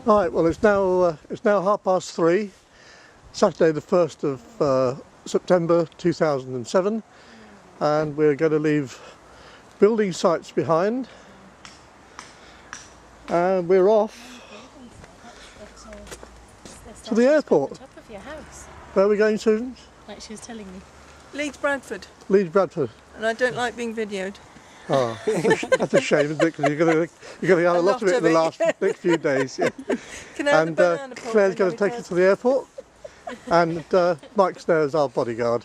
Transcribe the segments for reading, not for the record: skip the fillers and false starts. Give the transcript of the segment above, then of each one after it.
Right, well it's now 3:30, Saturday the 1st of September 2007, and we're going to leave building sites behind, and we're off to the airport. Top of your house. Where are we going, Susan? Like she was telling me. Leeds Bradford. Leeds Bradford. And I don't like being videoed. Oh, that's a shame, isn't it? Because you're going to have a lot of it in the next few days. Yeah. Can I have And the banana pulp Claire's when going we to take us first- to the airport, and Mike's there as our bodyguard.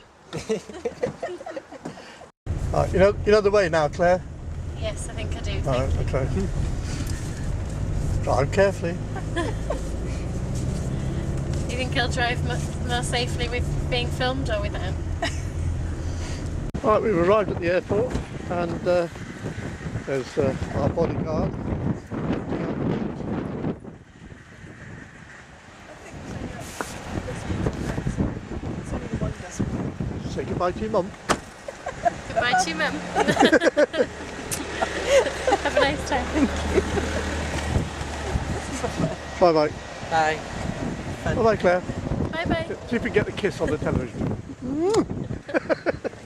Right, you know the way now, Claire? Yes, I think I do. Right, Thank you. okay. Drive carefully. Do you think I'll drive more safely with being filmed or without? Right, we've arrived at the airport, and there's our bodyguard. Say goodbye to your mum. Goodbye to your mum. Have a nice time. Bye bye. Bye. Bye bye, Claire. Bye bye. See if we can get the kiss on the television.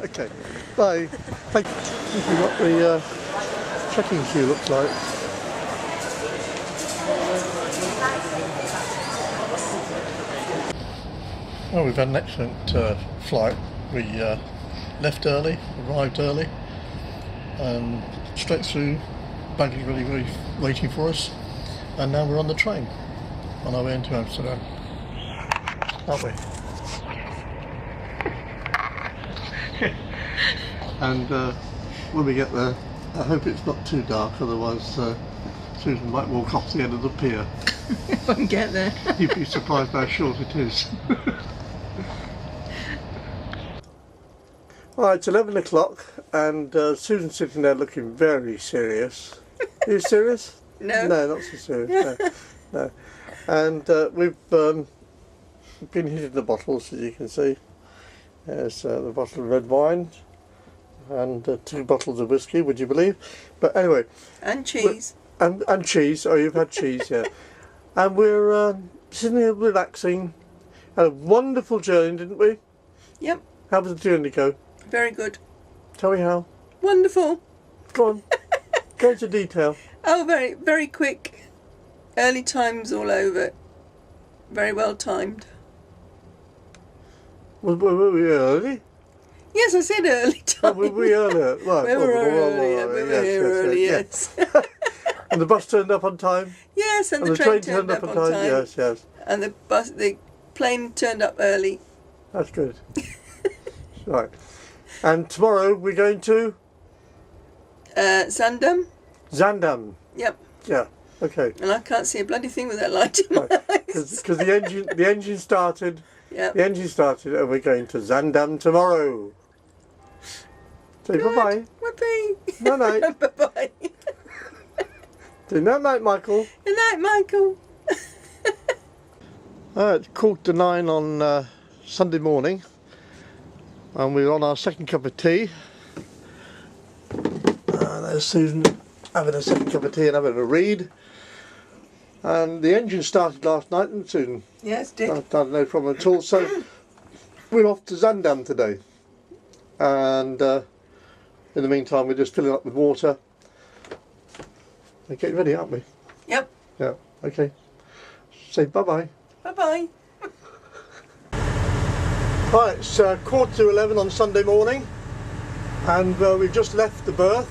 Okay, bye. Thank you. This is what the checking queue looks like. Well, we've had an excellent flight. We left early, arrived early, and straight through, baggage ready waiting for us, and now we're on the train on our way into Amsterdam, aren't we? And when we get there, I hope it's not too dark, otherwise Susan might walk off the end of the pier. If I can get there. You'd be surprised how short it is. Well, it's 11 o'clock, and Susan's sitting there looking very serious. Are you serious? No. No, not so serious. No. And we've been hitting the bottles, as you can see. There's the bottle of red wine and 2 bottles of whiskey, would you believe? But anyway. And cheese. And cheese. Oh, you've had cheese, yeah. And we're sitting here relaxing. Had a wonderful journey, didn't we? Yep. How did the journey go? Very good. Tell me how. Wonderful. Go on. Go into detail. Oh, very, very quick. Early times all over. Very well timed. Were we early? Yes, I said early Oh, time. were we early? Right. We were early. We were here early, yes. And the bus turned up on time? Yes, and And the train turned up on time. Yes, yes. And the plane turned up early. That's good. Right. And tomorrow we're going to? Zandam. Zandam. Yep. Yeah. Okay. And I can't see a bloody thing with that light in my eyes. Because the engine started. Yep. The engine started, and we're going to Zandam tomorrow. Say bye bye. Whoopee. No night. Bye bye. Say no night, Michael. Good night, Michael. It's 9:15 on Sunday morning, and we're on our second cup of tea. There's Susan having a second cup of tea and having a read. And the engine started last night, didn't it, Susan? Yes, did. I've had no problem at all. So we're off to Zandam today, and in the meantime we're just filling up with water. We're getting ready, aren't we? Yep. Yeah. Okay. Say bye bye. Bye bye. Right, it's 11:15 on Sunday morning, and we've just left the berth.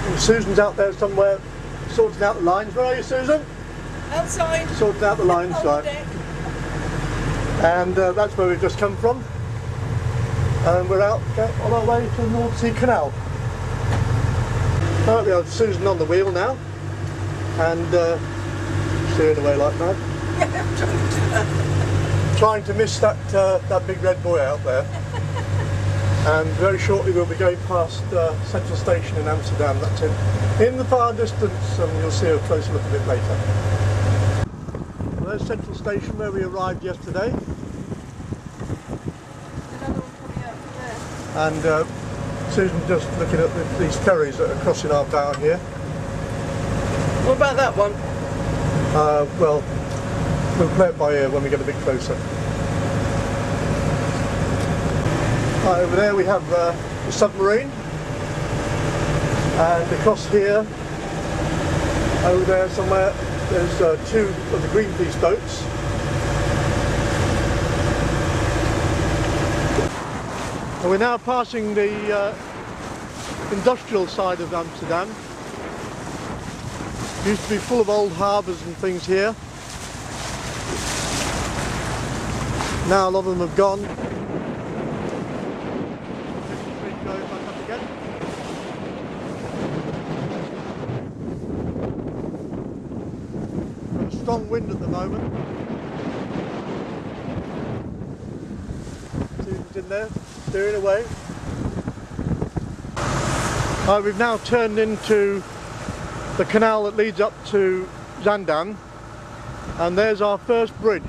And Susan's out there somewhere sorting out the lines. Where are you, Susan? Outside. Sorting out the lines, On right. deck. And that's where we've just come from. And we're out on our way to the North Sea Canal. Right, we have Susan on the wheel now, and steering away like mad. Yeah, I'm trying to do that. Trying to miss that big red boy out there. And very shortly we'll be going past Central Station in Amsterdam. That's it. In the far distance, and you'll see a closer look a bit later. Well, there's Central Station where we arrived yesterday. Another one coming out from there. And Susan's just looking at these ferries that are crossing our bow here. What about that one? Well, we'll play it by ear when we get a bit closer. Right, over there we have the submarine, and across here, over there somewhere, there's two of the Greenpeace boats. And we're now passing the industrial side of Amsterdam. It used to be full of old harbours and things here. Now a lot of them have gone. Going back up again. Got a strong wind at the moment. Susan's in there, steering away. We've now turned into the canal that leads up to Zaandam, and there's our first bridge,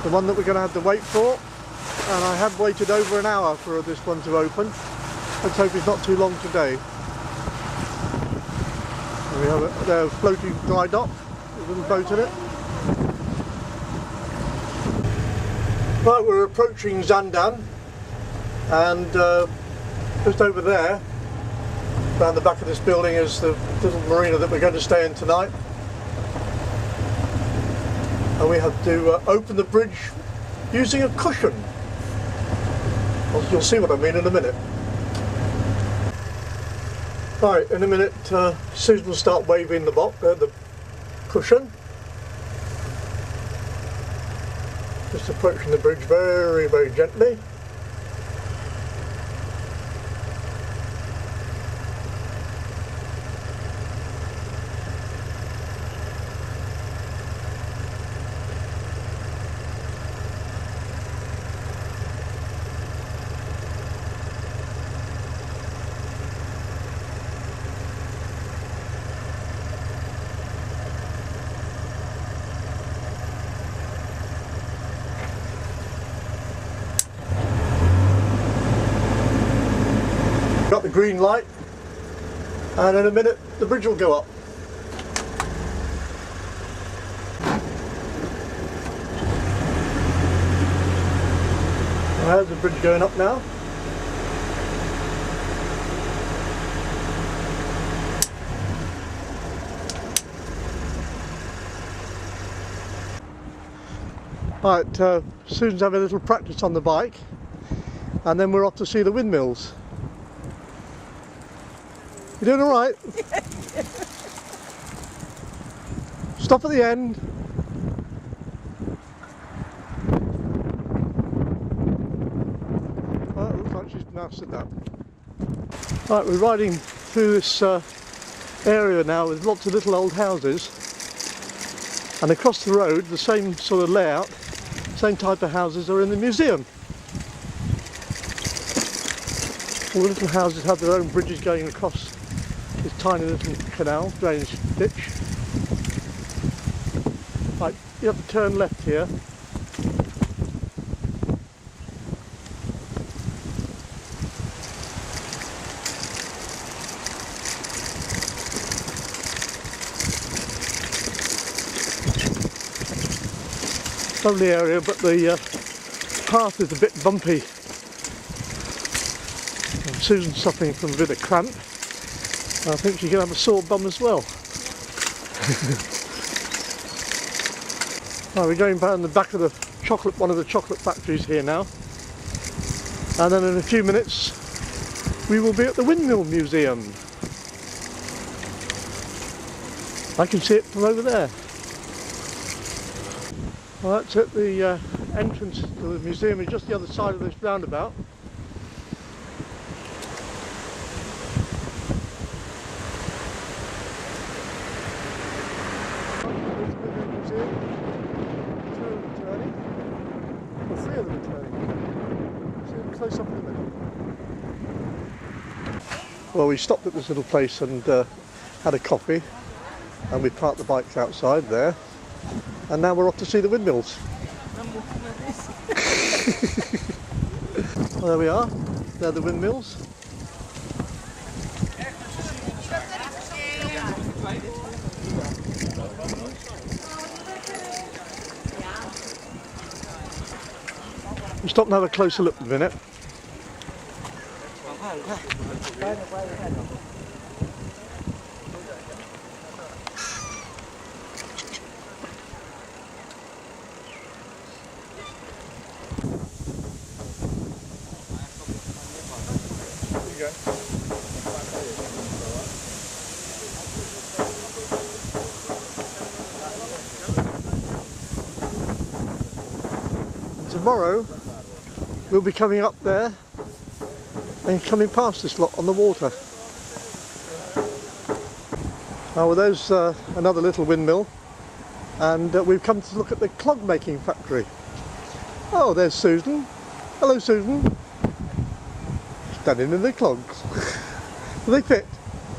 the one that we're going to have to wait for, and I have waited over an hour for this one to open. Let's hope it's not too long today. We have a floating dry dock, a little boat in it. Right, we're approaching Zaandam, and just over there, around the back of this building, is the little marina that we're going to stay in tonight. And we have to open the bridge using a cushion. Well, you'll see what I mean in a minute. Right, in a minute Susan will start waving the cushion. Just approaching the bridge very, very gently. Got the green light, and in a minute the bridge will go up. There's the bridge going up now. Right, Susan's having a little practice on the bike, and then we're off to see the windmills. You doing all right? Stop at the end. Oh, it looks like she's mastered that. Right, we're riding through this area now with lots of little old houses, and across the road, the same sort of layout, same type of houses are in the museum. All the little houses have their own bridges going across this tiny little canal, drainage ditch. Right, you have to turn left here. Lovely area, but the path is a bit bumpy. And Susan's suffering from a bit of cramp. I think she's going to have a sore bum as well. Right, we're going down the back of one of the chocolate factories here now. And then in a few minutes we will be at the Windmill Museum. I can see it from over there. Well, that's it. The entrance to the museum is just the other side of this roundabout. Well, we stopped at this little place and had a coffee, and we parked the bikes outside there, and now we're off to see the windmills. Well, there we are. They're the windmills. We'll stop and have a closer look in a minute. Tomorrow we'll be coming up there and coming past this lot on the water. Well, there's another little windmill, and we've come to look at the clog making factory. Oh, there's Susan. Hello, Susan. Standing in the clogs. Do they fit?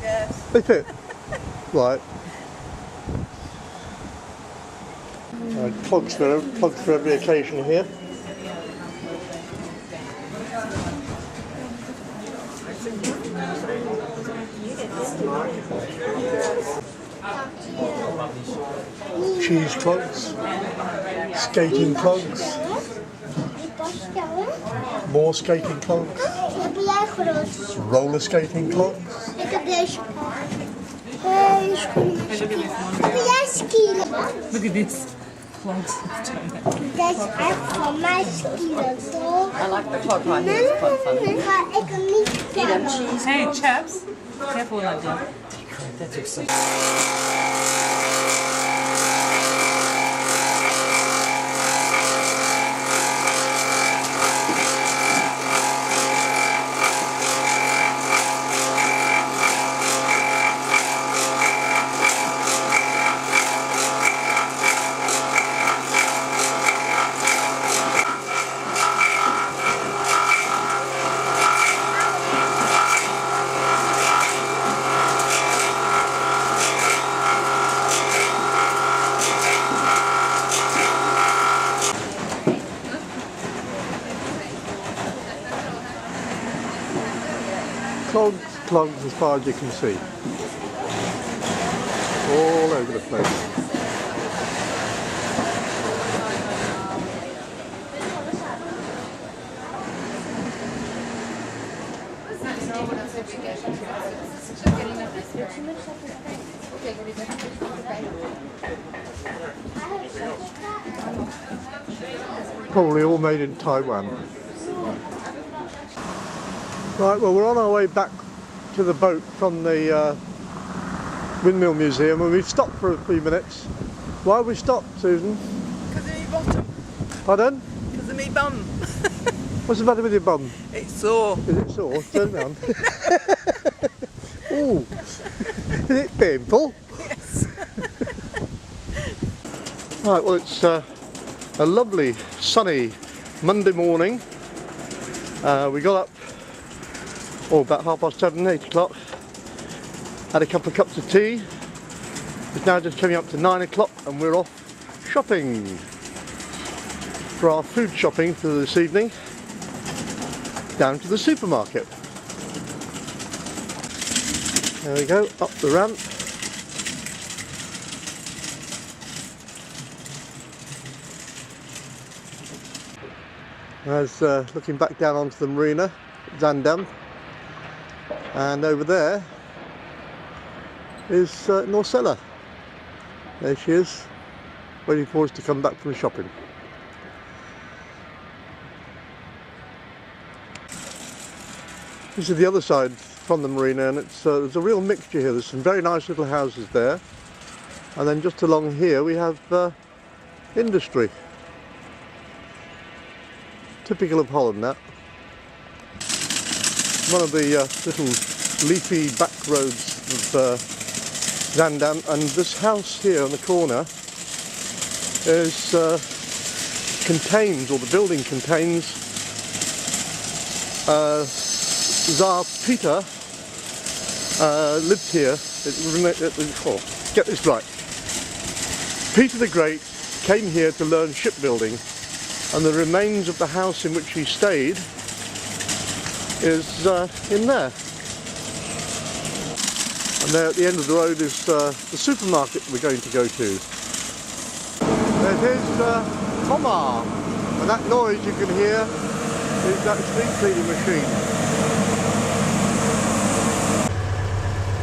Yes. They fit? Right. Clogs for every occasion here. Cheese clogs, skating clogs, more skating clogs, roller skating clogs. Look at this. Clogs. That's for my skiers. I like the clog one. It's quite funny. Hey, chaps. Careful like that. That's exciting. Clogs as far as you can see. All over the place. Probably all made in Taiwan. Right, well, we're on our way back to the boat from the Windmill Museum, and we've stopped for a few minutes. Why have we stopped, Susan? Because of me bottom. Pardon? Because of me bum. What's the matter with your bum? It's sore. Is it sore? Turn round. Ooh. Is it painful? Yes. Right, well, it's a lovely sunny Monday morning. We got up about 7:30, 8 o'clock, had a couple of cups of tea. It's now just coming up to 9 o'clock and we're off shopping for our food shopping for this evening, down to the supermarket. There we go, up the ramp. As looking back down onto the marina, Zaandam. And over there is Norsela. There she is, waiting for us to come back from shopping. This is the other side from the marina, and it's there's a real mixture here. There's some very nice little houses there, and then just along here we have industry. Typical of Holland, that. One of the little leafy back roads of Zaandam, and this house here on the corner is contains, or the building contains, Tsar Peter lived here. Get this right. Peter the Great came here to learn shipbuilding, and the remains of the house in which he stayed is in there. And there at the end of the road is the supermarket we're going to go to. There's Thomas. And that noise you can hear is that street cleaning machine.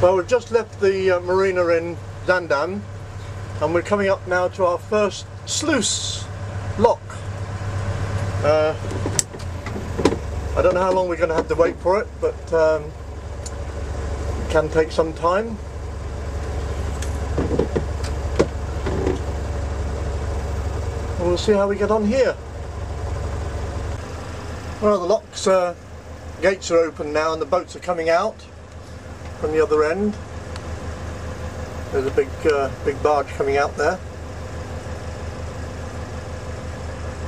Well, we've just left the marina in Zaandam and we're coming up now to our first sluice lock. I don't know how long we're going to have to wait for it, but it can take some time. And we'll see how we get on here. Well, the lock's gates are open now and the boats are coming out from the other end. There's a big barge coming out there.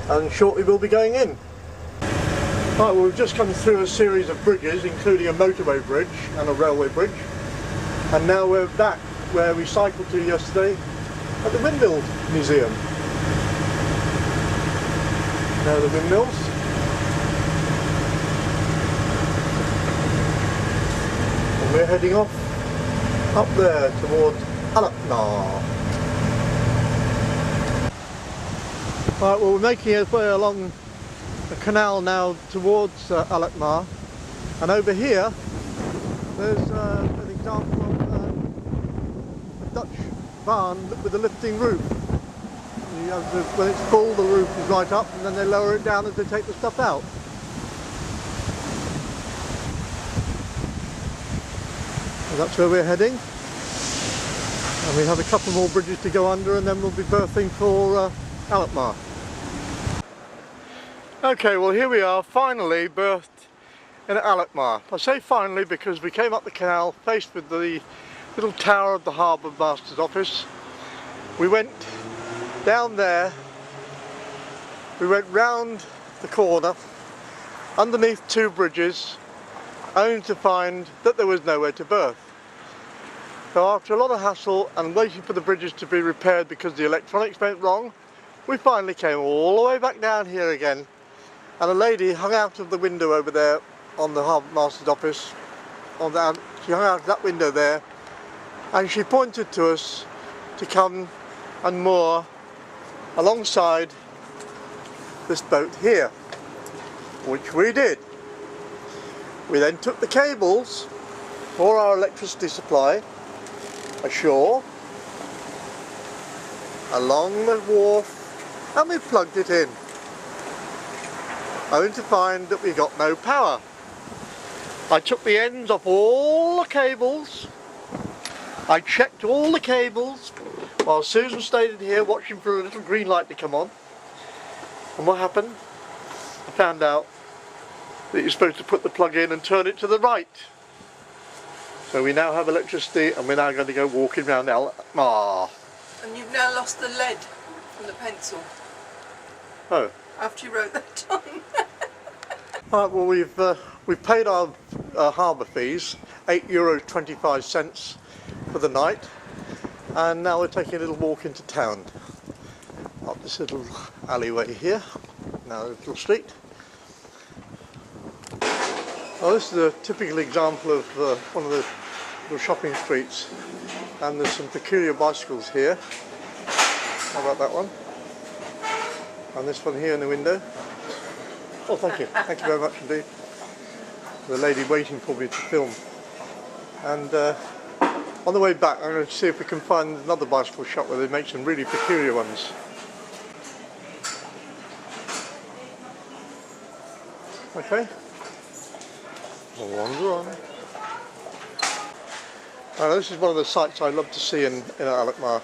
And shortly we'll be going in. Right, well, we've just come through a series of bridges, including a motorway bridge and a railway bridge. And now we're back where we cycled to yesterday at the Windmill Museum. Now the windmills. And we're heading off up there towards Alkmaar. Right, well, we're making our way along the canal now towards Alkmaar, and over here there's an example of a Dutch barn with a lifting roof. You have to, when it's full, the roof is right up, and then they lower it down as they take the stuff out. And that's where we're heading. And we have a couple more bridges to go under, and then we'll be berthing for Alkmaar. Okay, well, here we are, finally berthed in Alkmaar. I say finally because we came up the canal faced with the little tower of the Harbour Master's office. We went down there, we went round the corner, underneath two bridges, only to find that there was nowhere to berth. So after a lot of hassle and waiting for the bridges to be repaired because the electronics went wrong, we finally came all the way back down here again. And a lady hung out of the window over there on the Harbour Master's office. She hung out of that window there, and she pointed to us to come and moor alongside this boat here, which we did. We then took the cables for our electricity supply ashore along the wharf, and we plugged it in, only to find that we got no power. I took the ends off all the cables, I checked all the cables while Susan stayed in here watching for a little green light to come on. And what happened? I found out that you're supposed to put the plug in and turn it to the right. So we now have electricity, and we're now going to go walking around Alkmaar. And you've now lost the lead from the pencil. Oh. After you wrote that down. Right, well, we've paid our harbour fees, €8.25 for the night, and now we're taking a little walk into town. Up this little alleyway here, now a little street. Well, this is a typical example of one of the little shopping streets, and there's some peculiar bicycles here. How about that one? And this one here in the window. Oh, thank you. Thank you very much indeed. The lady waiting for me to film. And on the way back, I'm going to see if we can find another bicycle shop where they make some really peculiar ones. Okay. We'll wander on. Now, this is one of the sights I love to see in Alkmaar.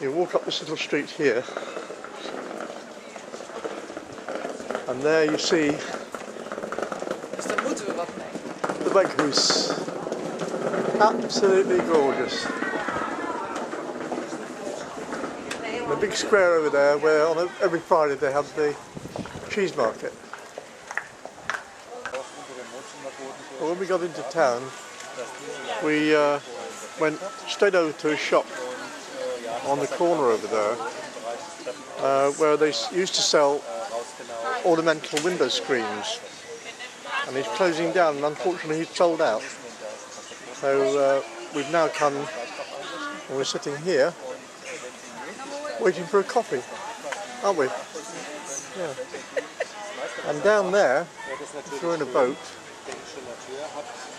You walk up this little street here, and there you see the Weghuis. Absolutely gorgeous. The big square over there where on every Friday they have the cheese market. Well, when we got into town, we went straight over to a shop on the corner over there where they used to sell ornamental window screens, and he's closing down, and unfortunately he's sold out. So we've now come and we're sitting here waiting for a coffee, aren't we? Yeah. And down there, if you're in a boat,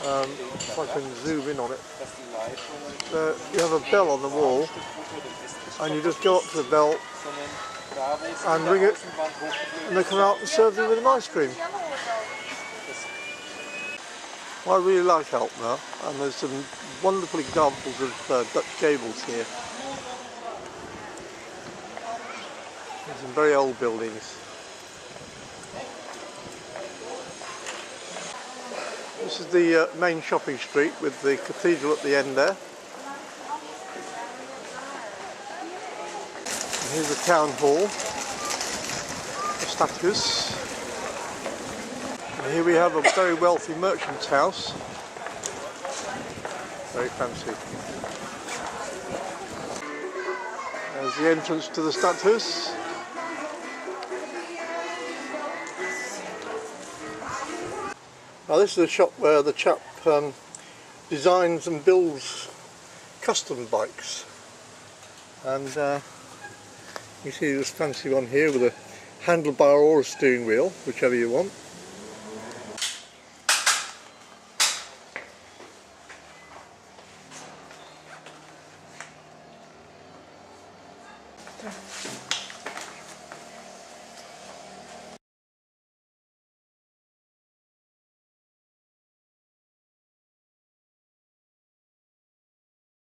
if I can zoom in on it, you have a bell on the wall, and you just go up to the bell and ring it, and they come out and serve you with an ice cream. I really like Alkmaar, and there's some wonderful examples of Dutch gables here. There's some very old buildings. This is the main shopping street with the cathedral at the end there. And here's the town hall, the Chartres. And here we have a very wealthy merchant's house. Very fancy. There's the entrance to the Chartres. Now this is a shop where the chap designs and builds custom bikes, and you see this fancy one here with a handlebar or a steering wheel, whichever you want.